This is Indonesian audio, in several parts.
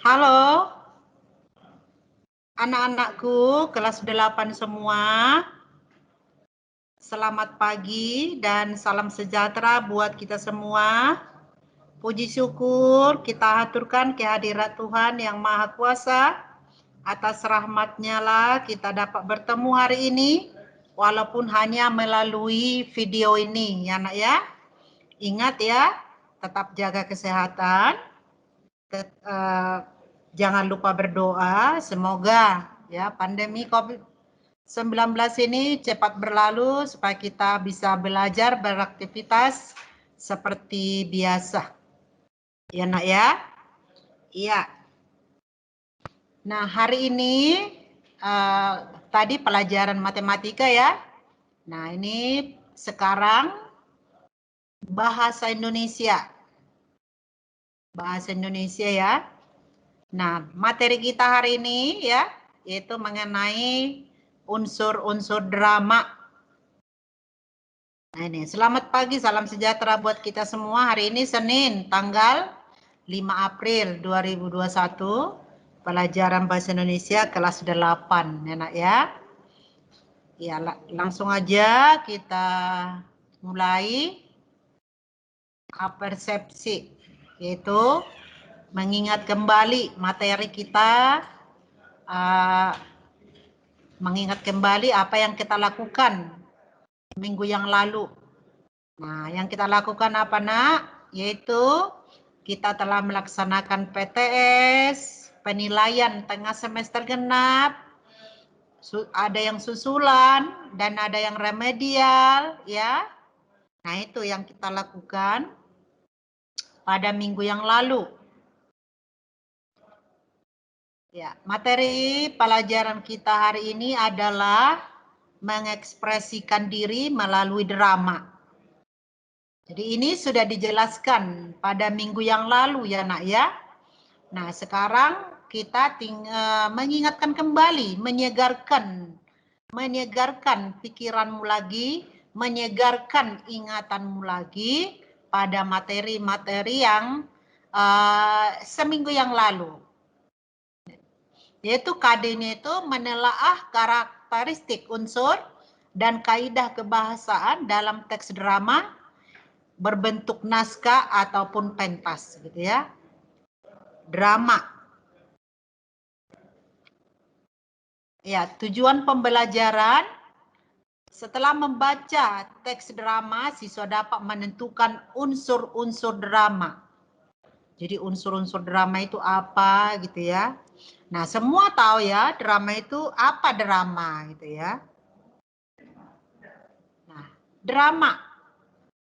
Halo, anak-anakku kelas 8 semua. Selamat pagi dan salam sejahtera buat kita semua. Puji syukur kita aturkan kehadirat Tuhan yang Maha Kuasa. Atas rahmat-Nya lah kita dapat bertemu hari ini, walaupun hanya melalui video ini, ya nak ya. Ingat ya, tetap jaga kesehatan. Jangan lupa berdoa, semoga ya pandemi COVID-19 ini cepat berlalu supaya kita bisa belajar beraktivitas seperti biasa. Ya nak ya? Iya. Nah hari ini tadi pelajaran matematika ya. Nah ini sekarang bahasa Indonesia. Bahasa Indonesia ya. Nah, materi kita hari ini ya, yaitu mengenai unsur-unsur drama. Nah ini, selamat pagi, salam sejahtera buat kita semua. Hari ini Senin, tanggal 5 April 2021, pelajaran Bahasa Indonesia kelas 8, enak ya. Ya, langsung aja kita mulai persepsi, yaitu mengingat kembali materi kita, mengingat kembali apa yang kita lakukan minggu yang lalu. Nah, yang kita lakukan apa nak? Yaitu kita telah melaksanakan PTS, penilaian tengah semester genap, ada yang susulan dan ada yang remedial ya. Nah, itu yang kita lakukan pada minggu yang lalu. Ya, materi pelajaran kita hari ini adalah mengekspresikan diri melalui drama. Jadi ini sudah dijelaskan pada minggu yang lalu ya nak ya. Nah sekarang kita mengingatkan kembali, menyegarkan pikiranmu lagi, menyegarkan ingatanmu lagi pada materi-materi yang seminggu yang lalu. Yaitu KD-nya itu menelaah karakteristik unsur dan kaidah kebahasaan dalam teks drama berbentuk naskah ataupun pentas gitu ya. Drama. Ya, tujuan pembelajaran setelah membaca teks drama siswa dapat menentukan unsur-unsur drama. Jadi unsur-unsur drama itu apa gitu ya. Nah, semua tahu ya drama itu apa drama gitu ya. Nah, drama.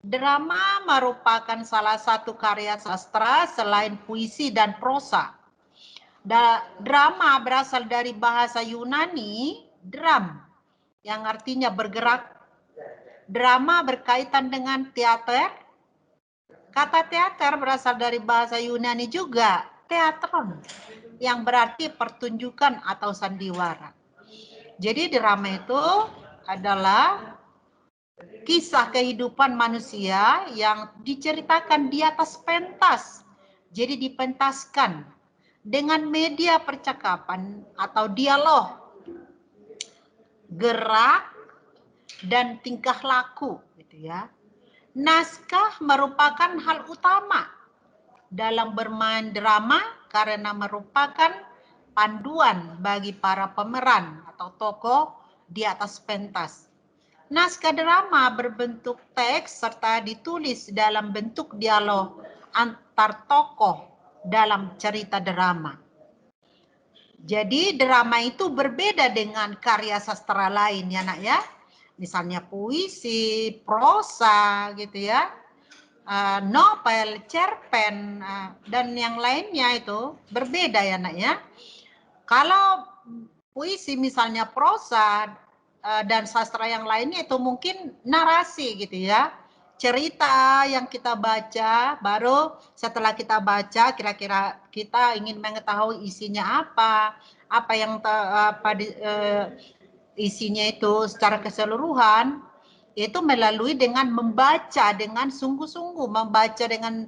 Drama merupakan salah satu karya sastra selain puisi dan prosa. Drama berasal dari bahasa Yunani, dram, yang artinya bergerak. Drama berkaitan dengan teater. Kata teater berasal dari bahasa Yunani juga, teatron, yang berarti pertunjukan atau sandiwara. Jadi drama itu adalah kisah kehidupan manusia yang diceritakan di atas pentas. Jadi dipentaskan dengan media percakapan atau dialog, gerak, dan tingkah laku gitu ya. Naskah merupakan hal utama dalam bermain drama karena merupakan panduan bagi para pemeran atau tokoh di atas pentas. Naskah drama berbentuk teks serta ditulis dalam bentuk dialog antar tokoh dalam cerita drama. Jadi drama itu berbeda dengan karya sastra lain ya nak ya. Misalnya puisi, prosa gitu ya, novel, cerpen, dan yang lainnya itu berbeda ya nak ya. Kalau puisi misalnya prosa dan sastra yang lainnya itu mungkin narasi gitu ya. Cerita yang kita baca, baru setelah kita baca kira-kira kita ingin mengetahui isinya apa yang isinya itu secara keseluruhan, itu melalui dengan membaca dengan sungguh-sungguh, membaca dengan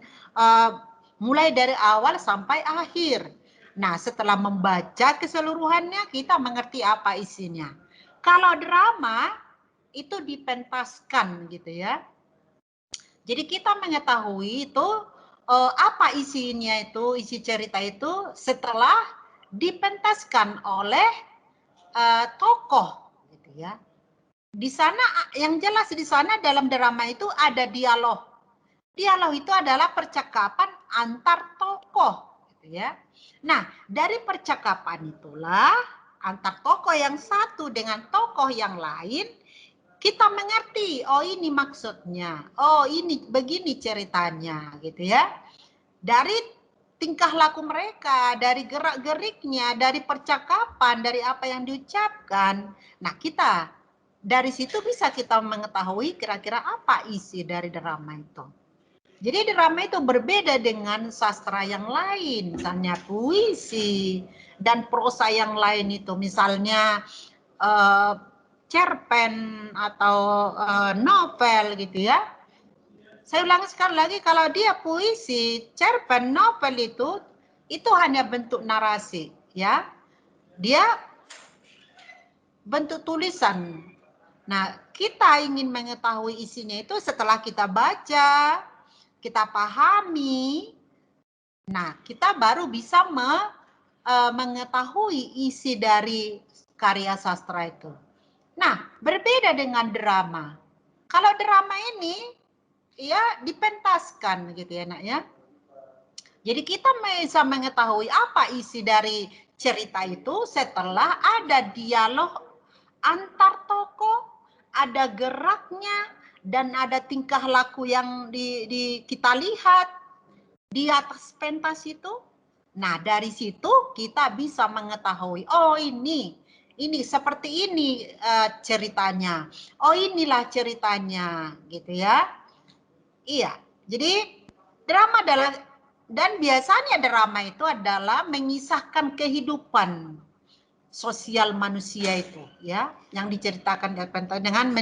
mulai dari awal sampai akhir. Nah, setelah membaca keseluruhannya, kita mengerti apa isinya. Kalau drama, itu dipentaskan gitu ya. Jadi kita mengetahui itu apa isinya itu, isi cerita itu setelah dipentaskan oleh tokoh gitu ya. Di sana yang jelas di sana dalam drama itu ada dialog. Dialog itu adalah percakapan antar tokoh gitu ya. Nah, dari percakapan itulah antar tokoh yang satu dengan tokoh yang lain kita mengerti, oh ini maksudnya, oh ini begini ceritanya gitu ya. Dari tingkah laku mereka, dari gerak-geriknya, dari percakapan, dari apa yang diucapkan. Nah, kita dari situ bisa kita mengetahui kira-kira apa isi dari drama itu. Jadi drama itu berbeda dengan sastra yang lain, misalnya puisi dan prosa yang lain itu, misalnya cerpen atau novel gitu ya. Saya ulang sekali lagi, kalau dia puisi, cerpen, novel itu hanya bentuk narasi ya. Dia bentuk tulisan. Nah, kita ingin mengetahui isinya itu setelah kita baca, kita pahami. Nah, kita baru bisa mengetahui isi dari karya sastra itu. Nah, berbeda dengan drama. Kalau drama ini ya dipentaskan gitu ya, Nak ya. Jadi kita bisa mengetahui apa isi dari cerita itu setelah ada dialog antar tokoh, ada geraknya dan ada tingkah laku yang kita lihat di atas pentas itu. Nah, dari situ kita bisa mengetahui, oh ini seperti ini ceritanya. Oh, inilah ceritanya, gitu ya. Iya. Jadi drama adalah dan biasanya drama itu adalah mengisahkan kehidupan sosial manusia itu ya, yang diceritakan dengan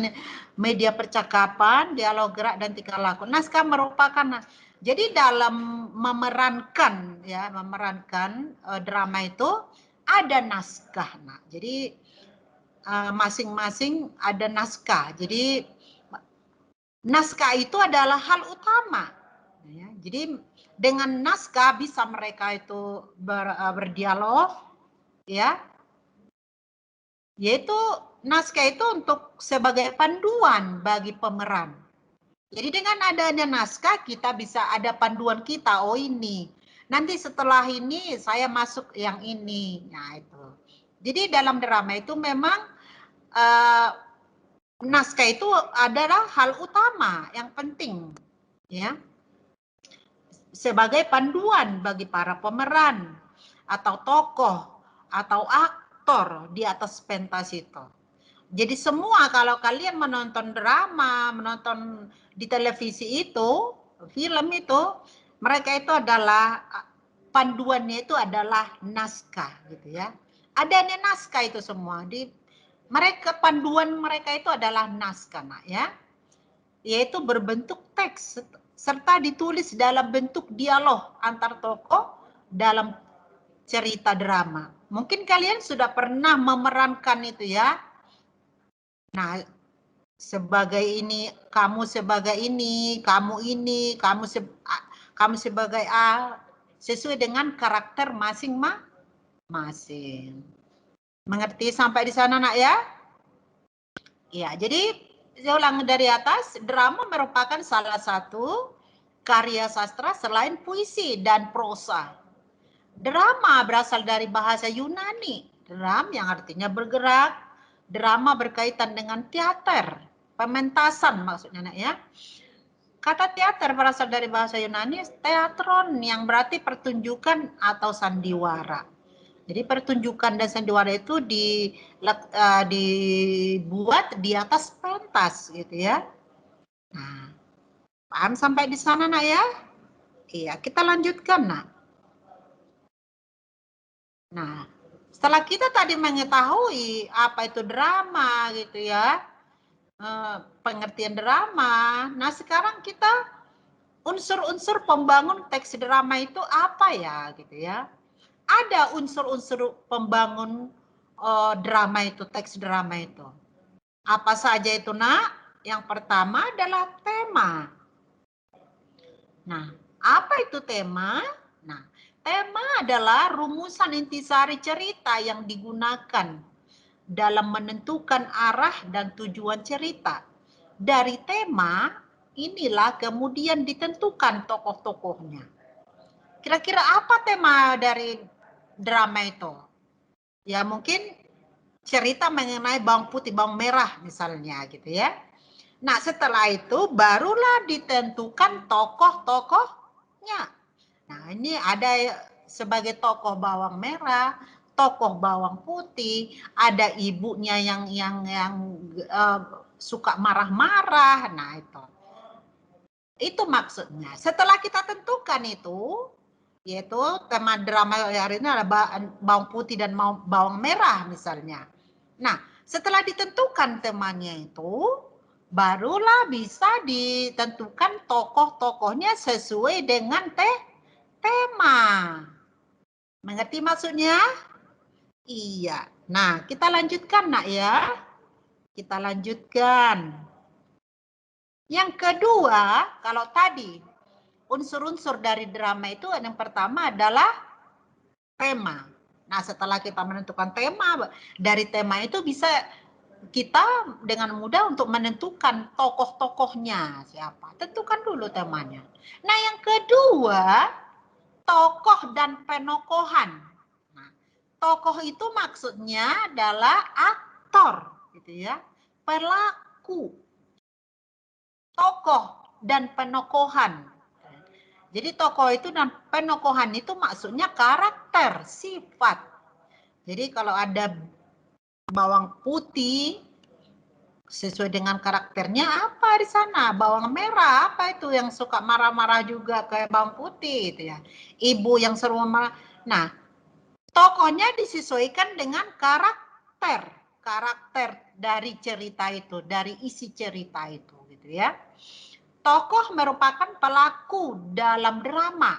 media percakapan, dialog gerak dan tingkah laku. Naskah merupakan jadi dalam memerankan drama itu ada naskah. Nah, jadi masing-masing ada naskah. Jadi naskah itu adalah hal utama. Ya, jadi dengan naskah bisa mereka itu berdialog, ya. Yaitu naskah itu untuk sebagai panduan bagi pemeran. Jadi dengan adanya naskah kita bisa ada panduan kita. Oh ini, nanti setelah ini saya masuk yang ini. Nah itu. Jadi dalam drama itu memang naskah itu adalah hal utama yang penting, ya, sebagai panduan bagi para pemeran atau tokoh atau aktor di atas pentas itu. Jadi semua kalau kalian menonton drama, menonton di televisi itu, film itu, mereka itu adalah panduannya itu adalah naskah gitu ya. Adanya naskah itu semua di mereka, panduan mereka itu adalah naskah, Nak, ya. Yaitu berbentuk teks serta ditulis dalam bentuk dialog antar tokoh dalam cerita drama. Mungkin kalian sudah pernah memerankan itu ya. Nah, sebagai ini, kamu sebagai ini, kamu sebagai A, sesuai dengan karakter masing-masing. Mengerti sampai di sana, Nak ya? Ya, jadi saya ulang dari atas, drama merupakan salah satu karya sastra selain puisi dan prosa. Drama berasal dari bahasa Yunani, dram yang artinya bergerak, drama berkaitan dengan teater, pementasan maksudnya, Nak ya. Kata teater berasal dari bahasa Yunani teatron yang berarti pertunjukan atau sandiwara. Jadi pertunjukan dan sandiwara itu dibuat di atas pentas gitu ya. Nah, paham sampai di sana, Nak ya? Iya, kita lanjutkan, Nak. Nah, setelah kita tadi mengetahui apa itu drama gitu ya, pengertian drama. Nah, sekarang kita unsur-unsur pembangun teks drama itu apa ya gitu ya. ada unsur-unsur pembangun drama itu, teks drama itu. Apa saja itu, Nak? Yang pertama adalah tema. Nah, apa itu tema? Nah, tema adalah rumusan intisari cerita yang digunakan dalam menentukan arah dan tujuan cerita. Dari tema, inilah kemudian ditentukan tokoh-tokohnya. Kira-kira apa tema dari drama itu? Ya mungkin cerita mengenai bawang putih, bawang merah misalnya gitu ya. Nah setelah itu barulah ditentukan tokoh-tokohnya. Nah ini ada sebagai tokoh bawang merah, tokoh bawang putih, ada ibunya yang suka marah-marah. Nah itu maksudnya. Setelah kita tentukan itu, yaitu tema drama hari ini adalah bawang putih dan bawang merah misalnya. Nah, setelah ditentukan temanya itu, barulah bisa ditentukan tokoh-tokohnya sesuai dengan tema. Mengerti maksudnya? Iya. Nah, kita lanjutkan, Nak ya. Kita lanjutkan. Yang kedua, kalau tadi unsur-unsur dari drama itu yang pertama adalah tema. Nah, setelah kita menentukan tema, dari tema itu bisa kita dengan mudah untuk menentukan tokoh-tokohnya siapa. Tentukan dulu temanya. Nah, yang kedua, tokoh dan penokohan. Nah, tokoh itu maksudnya adalah aktor, gitu ya, pelaku, tokoh dan penokohan. Jadi tokoh itu dan penokohan itu maksudnya karakter, sifat. Jadi kalau ada bawang putih sesuai dengan karakternya apa di sana? Bawang merah apa itu yang suka marah-marah juga kayak bawang putih itu ya. Ibu yang seru marah. Nah, tokohnya disesuaikan dengan karakter dari cerita itu, dari isi cerita itu gitu ya. Tokoh merupakan pelaku dalam drama.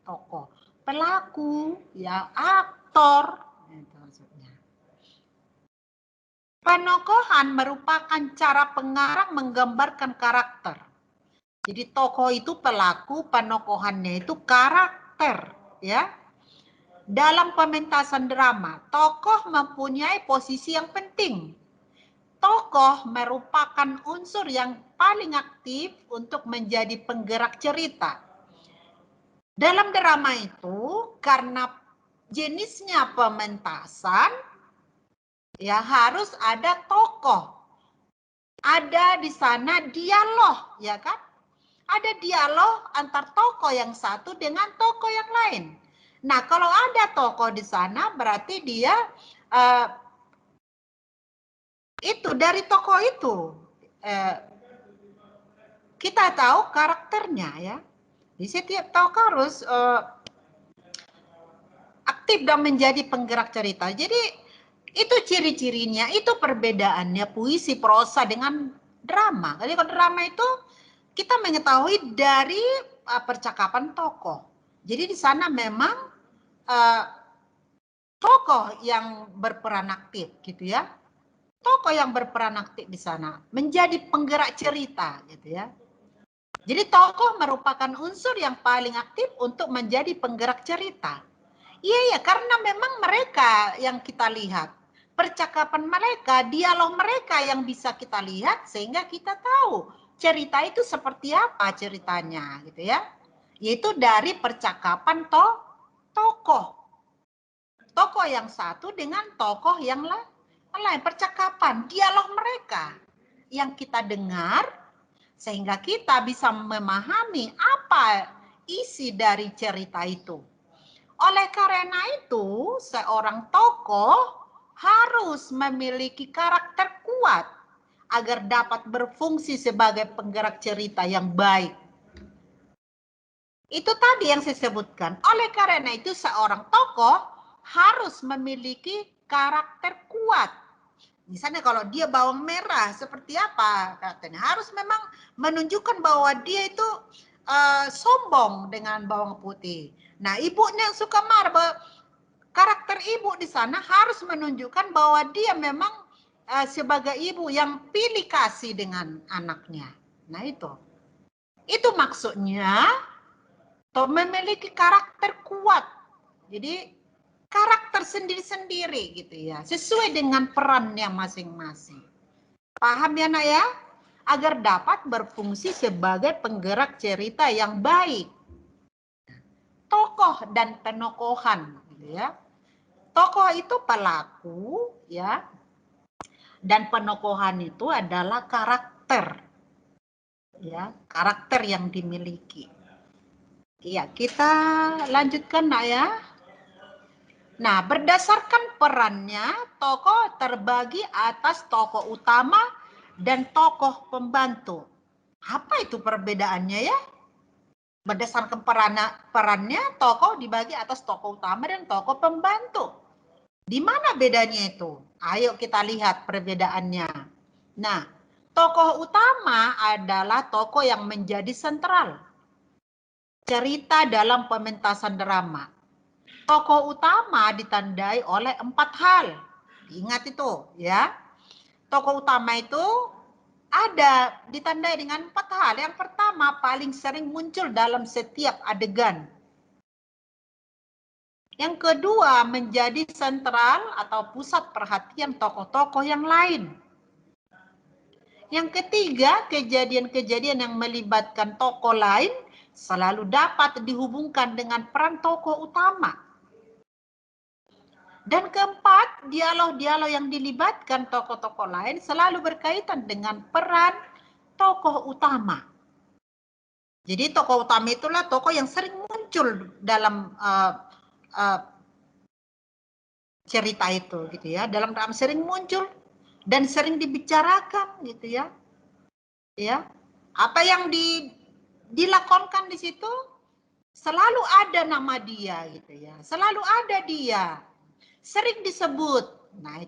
Tokoh, pelaku, ya aktor. Itu maksudnya. Penokohan merupakan cara pengarang menggambarkan karakter. Jadi tokoh itu pelaku, penokohannya itu karakter, ya. Dalam pementasan drama, tokoh mempunyai posisi yang penting. Tokoh merupakan unsur yang paling aktif untuk menjadi penggerak cerita. Dalam drama itu, karena jenisnya pementasan, ya harus ada tokoh. Ada di sana dialog, ya kan? Ada dialog antar tokoh yang satu dengan tokoh yang lain. Nah, kalau ada tokoh di sana, berarti dia itu dari tokoh itu kita tahu karakternya ya. Di setiap tokoh harus aktif dan menjadi penggerak cerita. Jadi itu ciri-cirinya, itu perbedaannya puisi prosa dengan drama. Jadi kalau drama itu kita mengetahui dari percakapan tokoh. Jadi di sana memang tokoh yang berperan aktif gitu ya. Tokoh yang berperan aktif di sana menjadi penggerak cerita gitu ya. Jadi tokoh merupakan unsur yang paling aktif untuk menjadi penggerak cerita. Iya ya, karena memang mereka yang kita lihat, percakapan mereka, dialog mereka yang bisa kita lihat sehingga kita tahu cerita itu seperti apa ceritanya gitu ya. Yaitu dari percakapan tokoh. Tokoh yang satu dengan tokoh yang lain, percakapan, dialog mereka yang kita dengar sehingga kita bisa memahami apa isi dari cerita itu. Oleh karena itu, seorang tokoh harus memiliki karakter kuat agar dapat berfungsi sebagai penggerak cerita yang baik. Itu tadi yang saya sebutkan. Oleh karena itu, seorang tokoh harus memiliki karakter kuat. Misalnya kalau dia bawang merah, seperti apa karakternya? Harus memang menunjukkan bahwa dia itu sombong dengan bawang putih. Nah, ibunya yang suka marah, karakter ibu di sana harus menunjukkan bahwa dia memang sebagai ibu yang pilih kasih dengan anaknya. Nah, itu maksudnya memiliki karakter kuat. Jadi karakter sendiri-sendiri gitu ya, sesuai dengan perannya masing-masing. Paham ya nak ya? Agar dapat berfungsi sebagai penggerak cerita yang baik. Tokoh dan penokohan gitu ya. Tokoh itu pelaku ya, dan penokohan itu adalah karakter ya, karakter yang dimiliki. Iya, kita lanjutkan nak ya. Nah, berdasarkan perannya, tokoh terbagi atas tokoh utama dan tokoh pembantu. Apa itu perbedaannya ya? Berdasarkan perannya, tokoh dibagi atas tokoh utama dan tokoh pembantu. Di mana bedanya itu? Ayo kita lihat perbedaannya. Nah, tokoh utama adalah tokoh yang menjadi sentral cerita dalam pementasan drama. Tokoh utama ditandai oleh 4 hal. Ingat itu ya. Tokoh utama itu ada ditandai dengan 4 hal. Yang pertama, paling sering muncul dalam setiap adegan. Yang kedua, menjadi sentral atau pusat perhatian tokoh-tokoh yang lain. Yang ketiga, kejadian-kejadian yang melibatkan tokoh lain selalu dapat dihubungkan dengan peran tokoh utama. Dan keempat, dialog-dialog yang dilibatkan tokoh-tokoh lain selalu berkaitan dengan peran tokoh utama. Jadi tokoh utama itulah tokoh yang sering muncul dalam cerita itu, gitu ya. Dalam drama sering muncul dan sering dibicarakan, gitu ya. Ya, apa yang dilakonkan di situ selalu ada nama dia, gitu ya. Selalu ada dia, sering disebut. Nah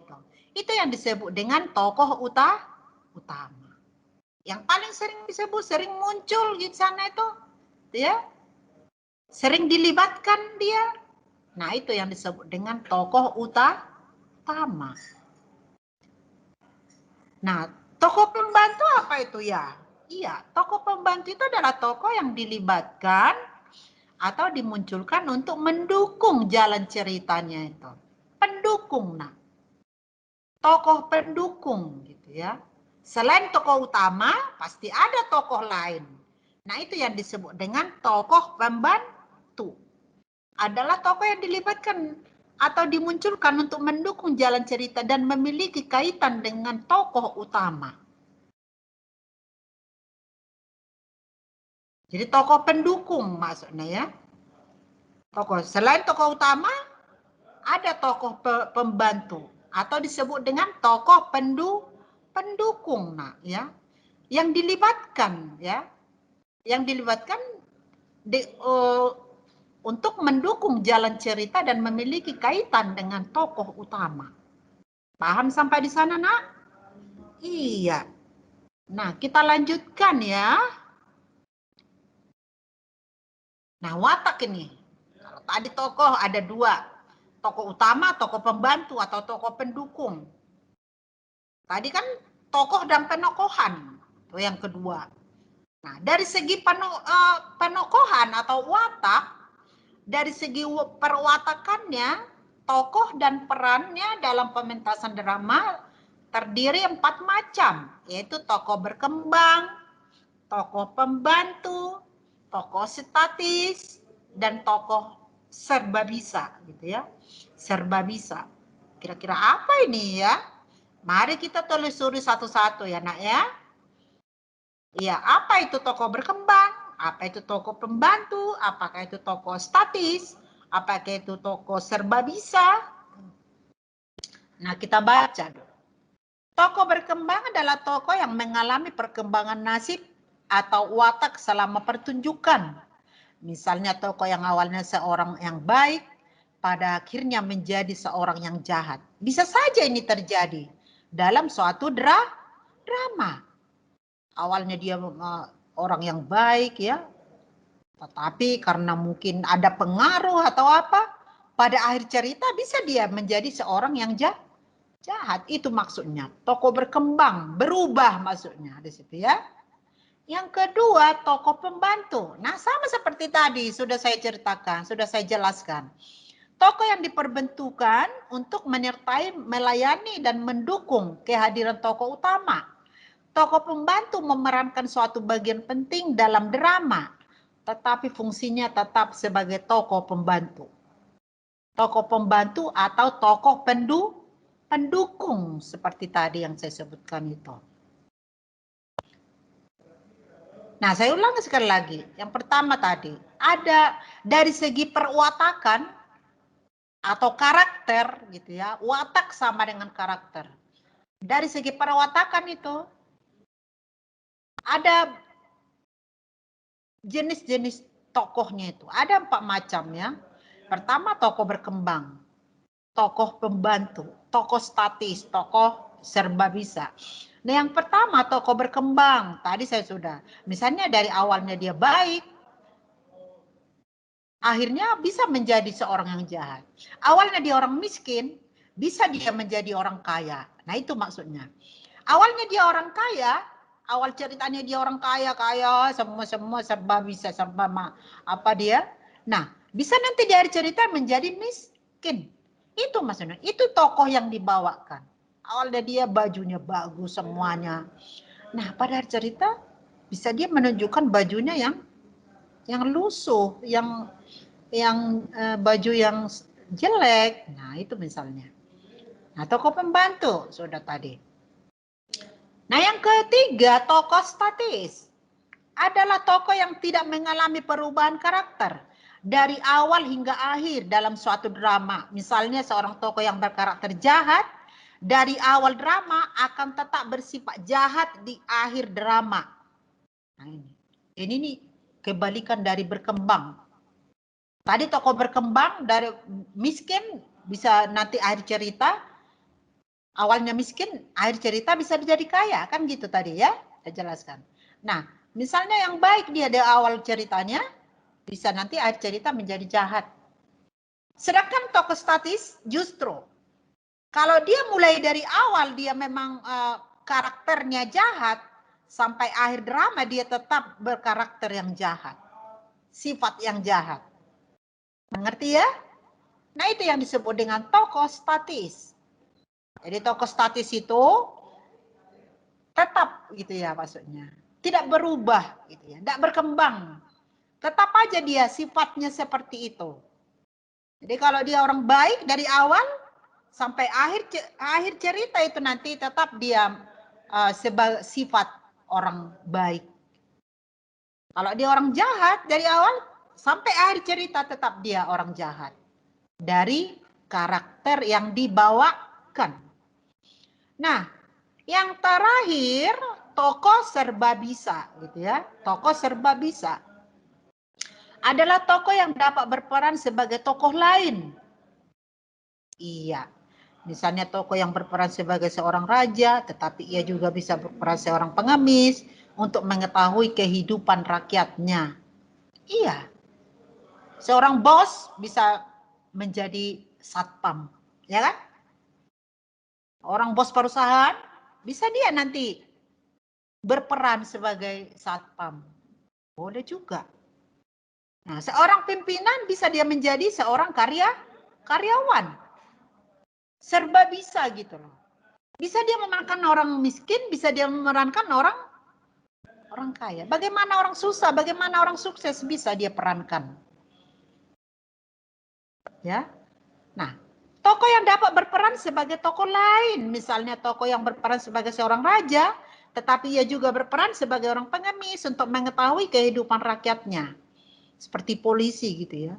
itu yang disebut dengan tokoh utama. Yang paling sering disebut, sering muncul di sana itu, ya, sering dilibatkan dia. Nah itu yang disebut dengan tokoh utama. Nah, tokoh pembantu apa itu ya? Iya, tokoh pembantu itu adalah tokoh yang dilibatkan atau dimunculkan untuk mendukung jalan ceritanya itu. Pendukung, nah. Tokoh pendukung gitu ya. Selain tokoh utama, pasti ada tokoh lain. Nah, itu yang disebut dengan tokoh pembantu. Adalah tokoh yang dilibatkan atau dimunculkan untuk mendukung jalan cerita dan memiliki kaitan dengan tokoh utama. Jadi tokoh pendukung maksudnya ya. Tokoh selain tokoh utama, ada tokoh pembantu atau disebut dengan tokoh pendukung, nah ya, yang dilibatkan ya, yang dilibatkan untuk mendukung jalan cerita dan memiliki kaitan dengan tokoh utama. Paham sampai di sana, nak? Iya. Nah, kita lanjutkan ya. Nah, watak ini. Kalau tadi tokoh ada 2. Tokoh utama, tokoh pembantu, atau tokoh pendukung. Tadi kan tokoh dan penokohan. Itu yang kedua. Nah, dari segi penokohan atau watak, dari segi perwatakannya, tokoh dan perannya dalam pementasan drama terdiri 4 macam, yaitu tokoh berkembang, tokoh pembantu, tokoh statis, dan tokoh serba bisa, gitu ya. Serba bisa. Kira-kira apa ini ya? Mari kita telusuri satu-satu ya, nak ya. Iya, apa itu tokoh berkembang? Apa itu tokoh pembantu? Apakah itu tokoh statis? Apakah itu tokoh serba bisa? Nah, kita baca. Tokoh berkembang adalah tokoh yang mengalami perkembangan nasib atau watak selama pertunjukan. Misalnya tokoh yang awalnya seorang yang baik, pada akhirnya menjadi seorang yang jahat. Bisa saja ini terjadi dalam suatu drama. Awalnya dia orang yang baik ya, Tetapi karena mungkin ada pengaruh atau apa, pada akhir cerita bisa dia menjadi seorang yang jahat. Itu maksudnya. Tokoh berkembang, berubah maksudnya di situ ya. Yang kedua, tokoh pembantu. Nah, sama seperti tadi sudah saya ceritakan, sudah saya jelaskan. Tokoh yang diperbentukan untuk menyertai, melayani, dan mendukung kehadiran tokoh utama. Tokoh pembantu memerankan suatu bagian penting dalam drama, tetapi fungsinya tetap sebagai tokoh pembantu. Tokoh pembantu atau tokoh pendukung seperti tadi yang saya sebutkan itu. Nah, saya ulangi sekali lagi. Yang pertama tadi, ada dari segi perwatakan atau karakter gitu ya. Watak sama dengan karakter. Dari segi perwatakan itu ada jenis-jenis tokohnya itu. Ada 4 macam ya. Pertama, tokoh berkembang, tokoh pembantu, tokoh statis, tokoh serba bisa. Nah, yang pertama tokoh berkembang. Tadi saya sudah. Misalnya dari awalnya dia baik, akhirnya bisa menjadi seorang yang jahat. Awalnya dia orang miskin, bisa dia menjadi orang kaya. Nah, itu maksudnya. Awalnya dia orang kaya, awal ceritanya dia orang kaya, semua serba bisa, apa dia. Nah, bisa nanti dari cerita menjadi miskin. Itu maksudnya, itu tokoh yang dibawakan. Awalnya dia bajunya bagus semuanya. Nah, pada cerita bisa dia menunjukkan bajunya yang lusuh, yang baju yang jelek. Nah, itu misalnya. Nah, tokoh pembantu sudah tadi. Nah, yang ketiga, tokoh statis. Adalah tokoh yang tidak mengalami perubahan karakter dari awal hingga akhir dalam suatu drama. Misalnya seorang tokoh yang berkarakter jahat, dari awal drama akan tetap bersifat jahat di akhir drama. Nah, ini nih kebalikan dari berkembang. Tadi tokoh berkembang dari miskin bisa nanti akhir cerita, awalnya miskin, akhir cerita bisa menjadi kaya, kan gitu tadi ya, saya jelaskan. Nah, misalnya yang baik dia di awal ceritanya, bisa nanti akhir cerita menjadi jahat. Sedangkan tokoh statis justru, kalau dia mulai dari awal dia memang karakternya jahat, sampai akhir drama dia tetap berkarakter yang jahat. Sifat yang jahat. Mengerti ya? Nah, itu yang disebut dengan tokoh statis. Jadi tokoh statis itu tetap gitu ya maksudnya. Tidak berubah gitu ya, tidak berkembang. Tetap aja dia sifatnya seperti itu. Jadi kalau dia orang baik dari awal sampai akhir cerita itu nanti tetap dia sebagai sifat orang baik. Kalau dia orang jahat dari awal sampai akhir cerita tetap dia orang jahat. Dari karakter yang dibawakan. Nah, yang terakhir tokoh serba bisa gitu ya. Tokoh serba bisa adalah tokoh yang dapat berperan sebagai tokoh lain. Iya. Misalnya tokoh yang berperan sebagai seorang raja, tetapi ia juga bisa berperan seorang pengemis untuk mengetahui kehidupan rakyatnya. Iya. Seorang bos bisa menjadi satpam, ya kan? Orang bos perusahaan bisa dia nanti berperan sebagai satpam. Boleh juga. Nah, seorang pimpinan bisa dia menjadi seorang karyawan. Serba bisa gitu loh. Bisa dia memerankan orang miskin, bisa dia memerankan orang kaya. Bagaimana orang susah, bagaimana orang sukses bisa dia perankan. Ya. Nah, tokoh yang dapat berperan sebagai tokoh lain, misalnya tokoh yang berperan sebagai seorang raja, tetapi ia juga berperan sebagai orang pengemis untuk mengetahui kehidupan rakyatnya. Seperti polisi gitu ya.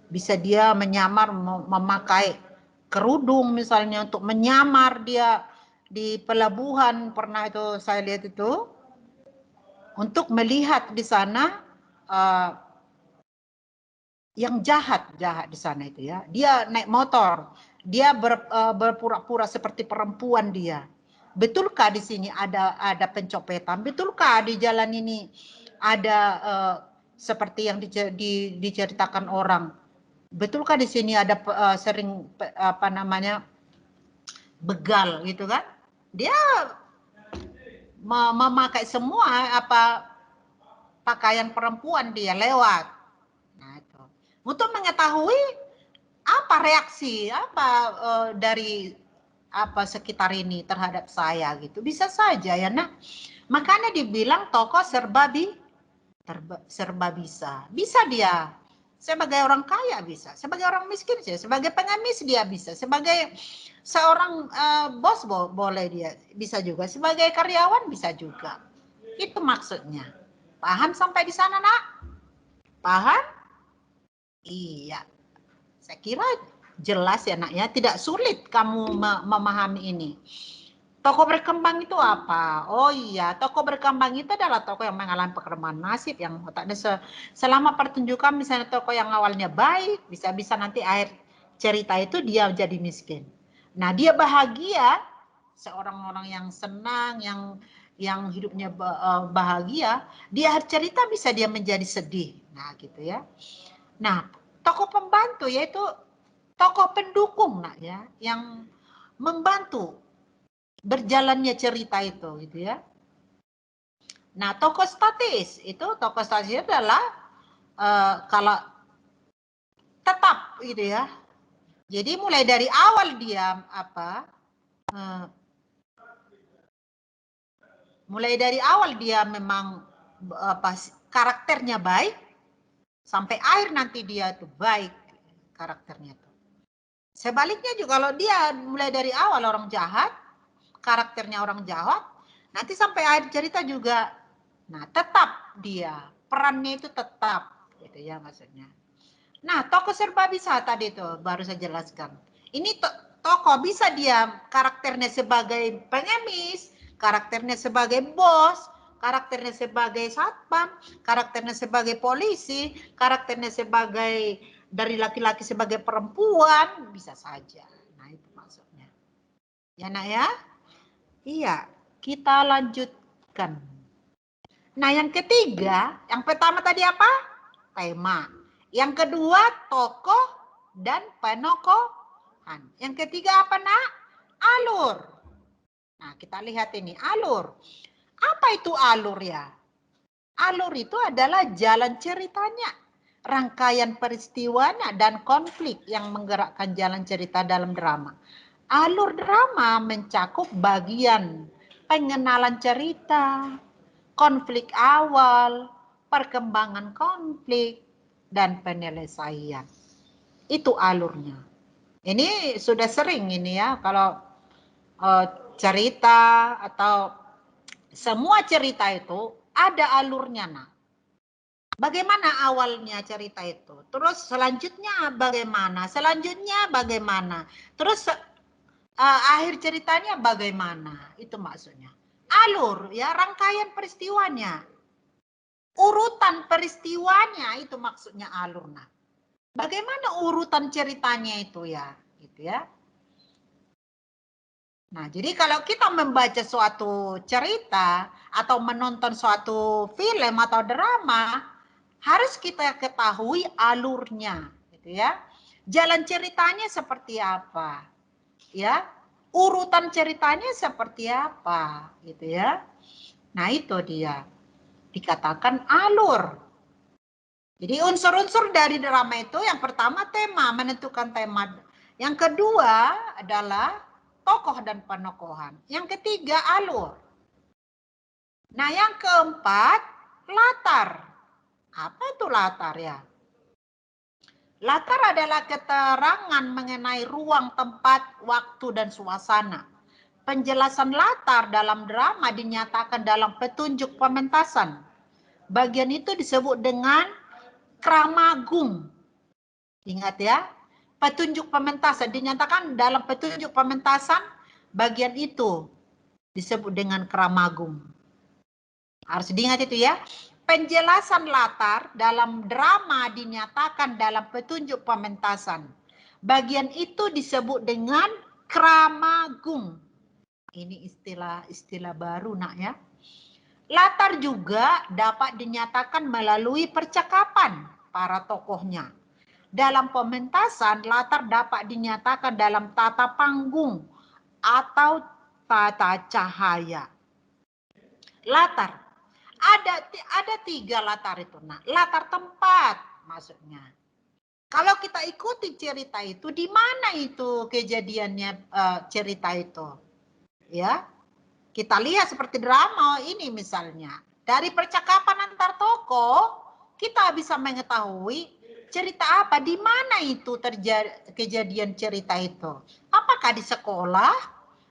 Bisa dia menyamar memakai kerudung misalnya untuk menyamar dia di pelabuhan, pernah itu saya lihat itu, untuk melihat di sana yang jahat di sana itu ya. Dia naik motor, dia berpura-pura seperti perempuan dia. Betulkah di sini ada pencopetan? Betulkah di jalan ini ada seperti yang diceritakan orang. Betulkah di sini ada sering apa namanya begal gitu kan? Dia memakai semua apa pakaian perempuan dia lewat. Nah, itu. Untuk mengetahui apa reaksi apa dari apa sekitar ini terhadap saya gitu. Bisa saja ya. Nah, makanya dibilang tokoh serba bisa. Bisa dia sebagai orang kaya bisa, sebagai orang miskin sih, sebagai pengemis dia bisa, sebagai seorang bos boleh dia bisa juga, sebagai karyawan bisa juga. Itu maksudnya. Paham sampai di sana, Nak? Paham? Iya. Saya kira jelas ya, Nak ya. Tidak sulit kamu memahami ini. Tokoh berkembang itu apa? Oh iya, tokoh berkembang itu adalah tokoh yang mengalami perkembangan nasib yang otaknya selama pertunjukan misalnya tokoh yang awalnya baik, bisa-bisa nanti akhir cerita itu dia jadi miskin. Nah, dia bahagia, seorang orang yang senang, yang hidupnya bahagia, di akhir cerita bisa dia menjadi sedih. Nah, gitu ya. Nah, tokoh pembantu yaitu tokoh pendukung, Nak ya, yang membantu berjalannya cerita itu gitu ya. Nah, tokoh statis adalah kalau tetap gitu ya. Jadi mulai dari awal dia mulai dari awal dia memang karakternya baik sampai akhir nanti dia tuh baik karakternya tuh. Sebaliknya juga kalau dia mulai dari awal orang jahat, karakternya orang jahat, nanti sampai akhir cerita juga, nah tetap dia, perannya itu tetap, gitu ya maksudnya. Nah, tokoh serba bisa tadi tuh, baru saya jelaskan. Ini tokoh bisa dia karakternya sebagai pengemis, karakternya sebagai bos, karakternya sebagai satpam, karakternya sebagai polisi, karakternya sebagai dari laki-laki sebagai perempuan, bisa saja. Nah, itu maksudnya. Ya, Nak ya? Iya, kita lanjutkan. Nah, yang ketiga, yang pertama tadi apa? Tema. Yang kedua, tokoh dan penokohan. Yang ketiga apa, Nak? Alur. Nah, kita lihat ini, alur. Apa itu alur ya? Alur itu adalah jalan ceritanya, rangkaian peristiwanya, dan konflik yang menggerakkan jalan cerita dalam drama. Alur drama mencakup bagian pengenalan cerita, konflik awal, perkembangan konflik, dan penyelesaian. Itu alurnya. Ini sudah sering ini ya, kalau cerita atau semua cerita itu ada alurnya. Nah, bagaimana awalnya cerita itu? Terus selanjutnya bagaimana? Selanjutnya bagaimana? Terus akhir ceritanya bagaimana? Itu maksudnya. Alur ya, rangkaian peristiwanya. Urutan peristiwanya itu maksudnya alur. Nah, bagaimana urutan ceritanya itu ya? Gitu ya. Nah, jadi kalau kita membaca suatu cerita atau menonton suatu film atau drama, harus kita ketahui alurnya, gitu ya. Jalan ceritanya seperti apa, ya. Urutan ceritanya seperti apa, gitu ya. Nah, itu dia. Dikatakan alur. Jadi unsur-unsur dari drama itu yang pertama tema, menentukan tema. Yang kedua adalah tokoh dan penokohan. Yang ketiga alur. Nah, yang keempat latar. Apa itu latar ya? Latar adalah keterangan mengenai ruang, tempat, waktu, dan suasana. Penjelasan latar dalam drama dinyatakan dalam petunjuk pementasan. Bagian itu disebut dengan kramagung. Ingat ya, petunjuk pementasan dinyatakan dalam petunjuk pementasan, bagian itu disebut dengan kramagung. Harus diingat itu ya. Penjelasan latar dalam drama dinyatakan dalam petunjuk pementasan. Bagian itu disebut dengan kramagung. Ini istilah baru, Nak ya. Latar juga dapat dinyatakan melalui percakapan para tokohnya. Dalam pementasan, latar dapat dinyatakan dalam tata panggung atau tata cahaya. Latar. Ada 3 latar itu. Nah, latar tempat maksudnya. Kalau kita ikuti cerita itu, di mana itu kejadiannya cerita itu? Ya, kita lihat seperti drama ini misalnya. Dari percakapan antar tokoh, kita bisa mengetahui cerita apa, di mana itu terjadi kejadian cerita itu. Apakah di sekolah?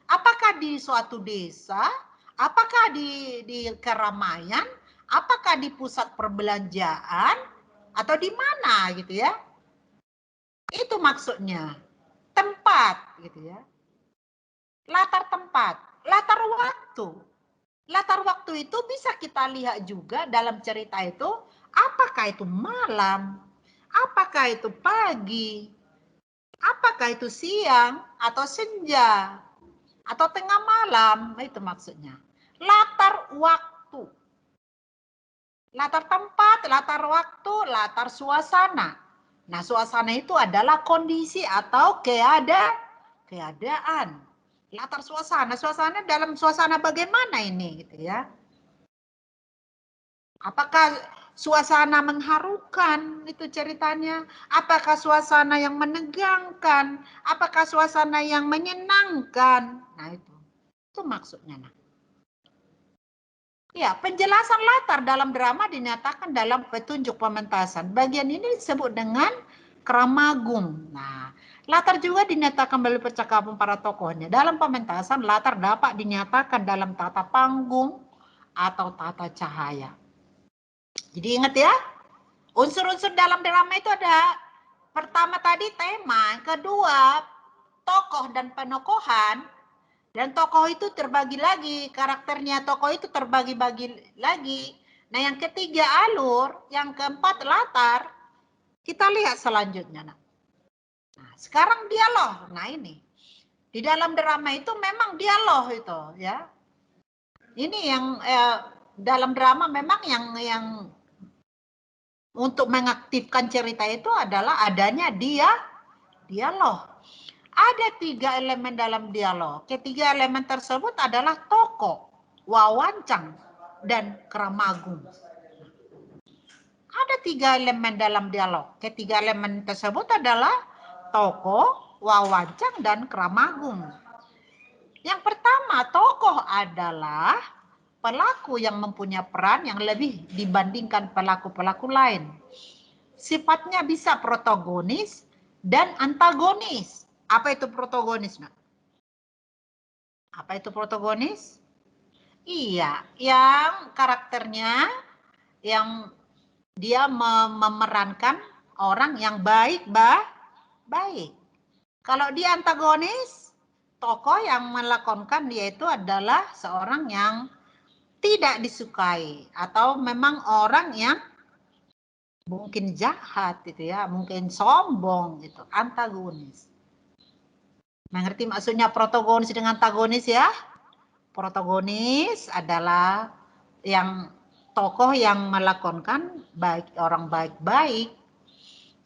Apakah di suatu desa? Apakah di keramaian? Apakah di pusat perbelanjaan? Atau di mana gitu ya? Itu maksudnya. Tempat gitu ya. Latar tempat, latar waktu. Latar waktu itu bisa kita lihat juga dalam cerita itu, apakah itu malam, apakah itu pagi, apakah itu siang atau senja, atau tengah malam, itu maksudnya. Latar waktu. Latar tempat, latar waktu, latar suasana. Nah, suasana itu adalah kondisi atau keadaan. Latar suasana, suasana dalam suasana bagaimana ini gitu ya. Apakah suasana mengharukan itu ceritanya? Apakah suasana yang menegangkan? Apakah suasana yang menyenangkan? Nah, itu maksudnya. Nah. Ya, penjelasan latar dalam drama dinyatakan dalam petunjuk pementasan. Bagian ini disebut dengan kramagung. Nah, latar juga dinyatakan melalui percakapan para tokohnya. Dalam pementasan, latar dapat dinyatakan dalam tata panggung atau tata cahaya. Jadi ingat ya, unsur-unsur dalam drama itu ada pertama tadi tema, kedua tokoh dan penokohan, dan tokoh itu terbagi lagi, karakternya tokoh itu terbagi-bagi lagi. Nah, yang ketiga alur, yang keempat latar. Kita lihat selanjutnya. Nah, sekarang dialog. Nah, ini. Di dalam drama itu memang dialog itu, ya. Ini yang dalam drama memang yang untuk mengaktifkan cerita itu adalah adanya dialog. Ada 3 elemen dalam dialog. Ketiga elemen tersebut adalah tokoh, wawancang, dan kramagung. Ada 3 elemen dalam dialog. Ketiga elemen tersebut adalah tokoh, wawancang, dan kramagung. Yang pertama, tokoh adalah pelaku yang mempunyai peran yang lebih dibandingkan pelaku-pelaku lain. Sifatnya bisa protagonis dan antagonis. Apa itu protagonis, Nak? Apa itu protagonis? Iya, yang karakternya yang dia memerankan orang yang baik. Kalau dia antagonis, tokoh yang melakonkan dia itu adalah seorang yang tidak disukai atau memang orang yang mungkin jahat gitu ya, mungkin sombong gitu, antagonis. Mengerti maksudnya protagonis dengan antagonis ya? Protagonis adalah yang tokoh yang melakonkan orang baik-baik.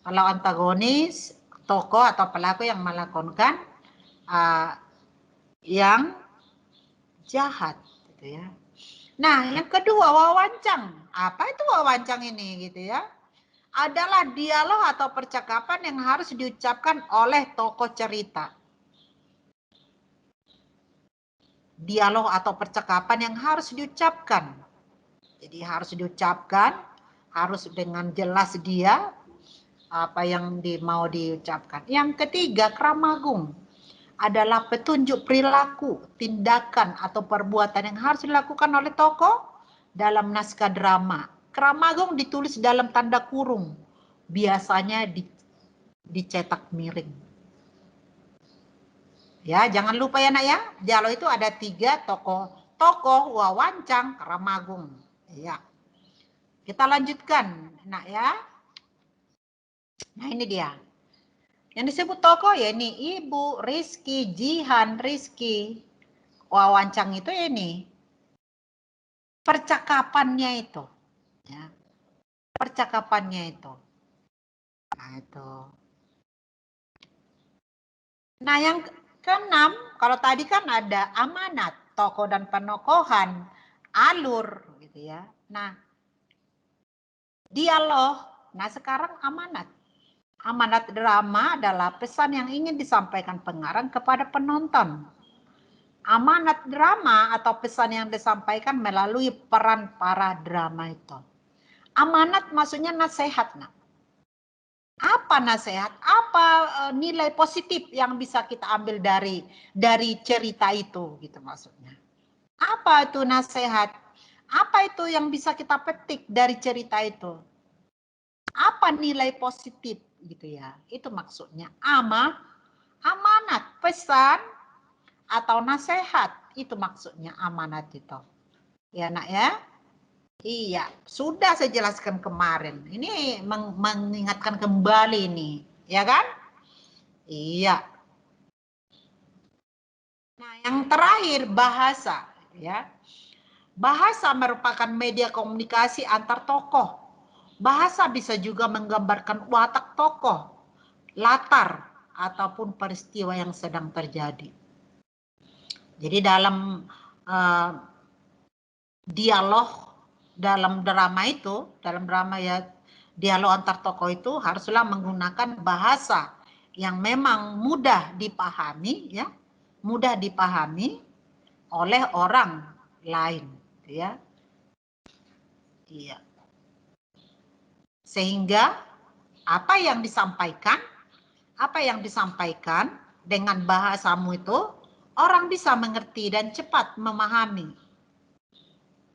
Kalau antagonis, tokoh atau pelaku yang melakonkan yang jahat, gitu ya. Nah, yang kedua wawancang. Apa itu wawancang ini, gitu ya? Adalah dialog atau percakapan yang harus diucapkan oleh tokoh cerita. Dialog atau percakapan yang harus diucapkan. Jadi harus diucapkan, harus dengan jelas dia apa yang mau diucapkan. Yang ketiga, kramagung adalah petunjuk perilaku, tindakan atau perbuatan yang harus dilakukan oleh tokoh dalam naskah drama. Kramagung ditulis dalam tanda kurung, biasanya dicetak miring. Ya, jangan lupa ya nak ya, dialog itu ada 3 tokoh, wawancang, kramagung. Ya. Kita lanjutkan, nak ya. Nah, ini dia. Yang disebut tokoh ya ini Ibu, Rizky, Jihan, Rizky. Wawancang itu ya ini. percakapannya itu, ya, percakapannya itu. Nah itu. Nah yang keenam, kalau tadi kan ada amanat, tokoh dan penokohan, alur, gitu ya. Nah dialog, nah sekarang amanat. Amanat drama adalah pesan yang ingin disampaikan pengarang kepada penonton. Amanat drama atau pesan yang disampaikan melalui peran para drama itu. Amanat maksudnya nasihat. Nah. Apa nasihat? Apa nilai positif yang bisa kita ambil dari cerita itu gitu maksudnya. Apa itu nasihat? Apa itu yang bisa kita petik dari cerita itu? Apa nilai positif gitu ya? Itu maksudnya. Amanat, pesan atau nasihat, itu maksudnya amanat itu. Ya nak ya? Iya, sudah saya jelaskan kemarin. Ini mengingatkan kembali nih, ya kan? Iya. Nah, yang terakhir bahasa, ya. Bahasa merupakan media komunikasi antar tokoh. Bahasa bisa juga menggambarkan watak tokoh, latar, ataupun peristiwa yang sedang terjadi. Jadi dalam dialog, dalam drama itu, dalam drama ya dialog antar tokoh itu haruslah menggunakan bahasa yang memang mudah dipahami, ya, mudah dipahami oleh orang lain, ya. Iya. Sehingga apa yang disampaikan dengan bahasamu itu orang bisa mengerti dan cepat memahami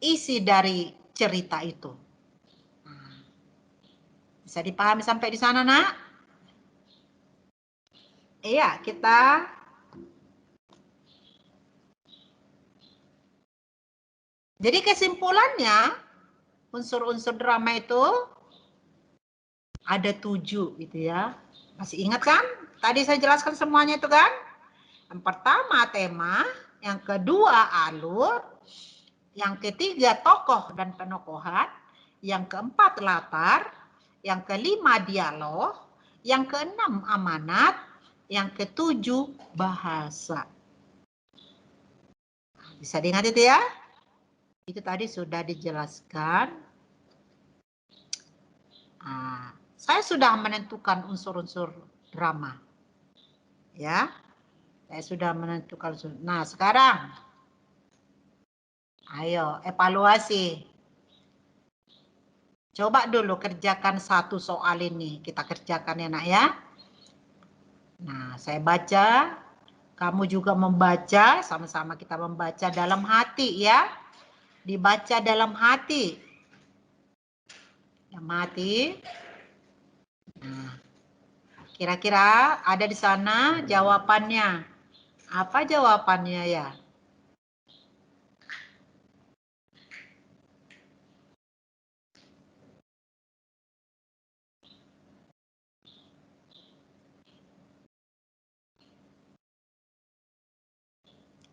isi dari cerita itu. Bisa dipahami sampai di sana, Nak? Iya, kita jadi kesimpulannya unsur-unsur drama itu ada 7 gitu ya. Masih ingat kan? Tadi saya jelaskan semuanya itu kan? Yang pertama tema, yang kedua alur, yang ketiga tokoh dan penokohan, yang keempat latar, yang kelima dialog, yang keenam amanat, yang ketujuh bahasa. Bisa diingat itu ya? Itu tadi sudah dijelaskan. Saya sudah menentukan unsur-unsur drama. Ya, saya sudah menentukan. Nah, sekarang ayo evaluasi. Coba dulu kerjakan satu soal ini. Kita kerjakan ya nak ya. Nah, saya baca. Kamu juga membaca. Sama-sama kita membaca dalam hati ya. Dibaca dalam hati. Dalam hati. Nah, kira-kira ada di sana jawabannya. Apa jawabannya ya?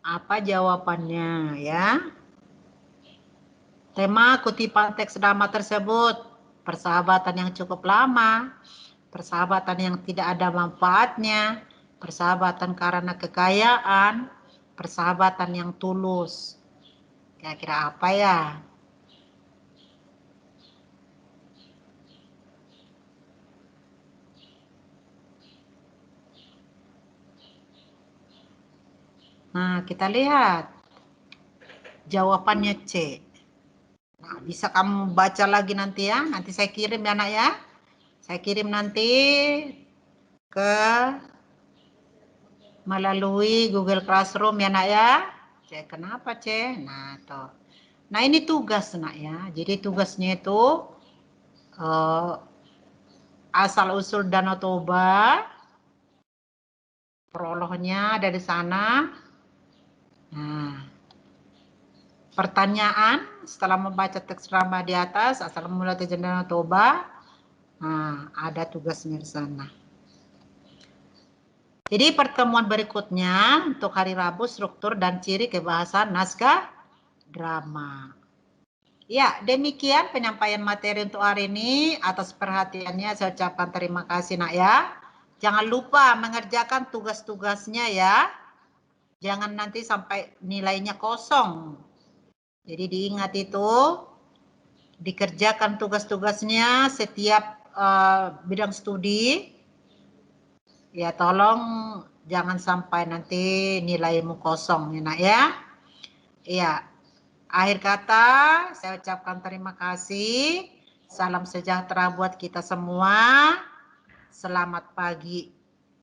Apa jawabannya ya? Tema kutipan teks drama tersebut, persahabatan yang cukup lama, persahabatan yang tidak ada manfaatnya, persahabatan karena kekayaan, persahabatan yang tulus. Kira-kira apa ya? Nah, kita lihat. Jawabannya C. Nah, bisa kamu baca lagi nanti ya. Nanti saya kirim ya, Nak ya. Saya kirim nanti ke melalui Google Classroom ya, Nak ya. C, kenapa C? Nah, tuh. Nah, ini tugas, Nak ya. Jadi tugasnya itu asal-usul Danau Toba. Prolognya ada di sana. Nah, pertanyaan setelah membaca teks drama di atas, asal mula Danau Toba. Nah, ada tugasnya di sana. Jadi pertemuan berikutnya untuk hari Rabu struktur dan ciri kebahasan naskah drama. Ya, demikian penyampaian materi untuk hari ini. Atas perhatiannya saya ucapkan terima kasih nak ya. Jangan lupa mengerjakan tugas-tugasnya ya. Jangan nanti sampai nilainya kosong. Jadi diingat itu, dikerjakan tugas-tugasnya setiap bidang studi. Ya tolong jangan sampai nanti nilaimu kosong ya nak ya. Iya. Akhir kata, saya ucapkan terima kasih. Salam sejahtera buat kita semua. Selamat pagi.